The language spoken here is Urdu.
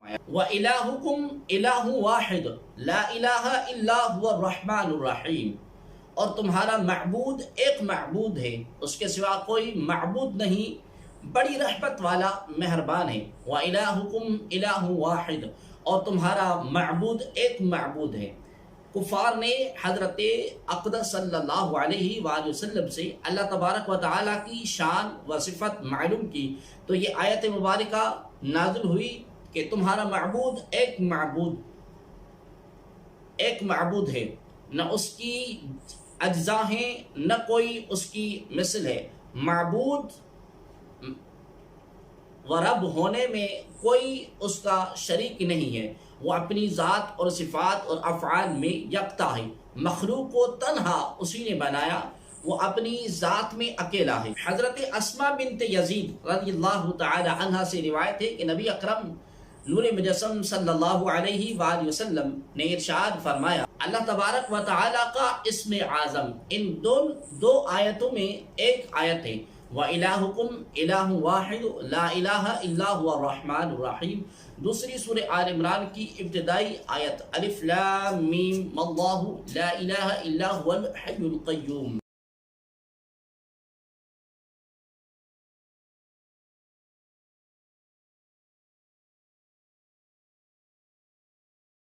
وَإِلَٰهُكُمْ إِلَٰهٌ وَاحِدٌ لَا إِلَٰهَ إِلَّا هُوَ الرَّحْمَٰنُ الرَّحِيمُ، اور تمہارا معبود ایک معبود ہے، اس کے سوا کوئی معبود نہیں، بڑی رحمت والا مہربان ہے۔ وَإِلَٰهُكُمْ إِلَٰهٌ وَاحِدٌ، اور تمہارا معبود ایک معبود ہے۔ کفار نے حضرت اقدس صلی اللہ علیہ وآلہ وسلم سے اللہ تبارک و تعالیٰ کی شان و صفت معلوم کی، تو یہ آیت مبارکہ نازل ہوئی کہ تمہارا معبود ایک معبود ہے، نہ اس کی اجزاء ہیں، نہ کوئی اس کی مثل ہے۔ معبود و رب ہونے میں کوئی اس کا شریک نہیں ہے، وہ اپنی ذات اور صفات اور افعال میں یکتا ہے۔ مخلوق کو تنہا اسی نے بنایا، وہ اپنی ذات میں اکیلا ہے۔ حضرت اسماء بنت یزید رضی اللہ تعالی عنہ سے روایت ہے کہ نبی اکرم نور مجسم صلی اللہ علیہ وآلہ وسلم نے ارشاد فرمایا، اللہ تبارک و تعالی کا اسم اعظم ان دو آیتوں میں ایک آیت ہے، وَإِلَٰهُكُمْ إِلَٰهٌ وَاحِدٌ لَا إِلَٰهَ إِلَّا هُوَ الرَّحْمَٰنُ الرَّحِيمُ۔ دوسری سورہ آل عمران کی ابتدائی آیت الف لام میم اللہ لا الہ الا هو الحی القیوم۔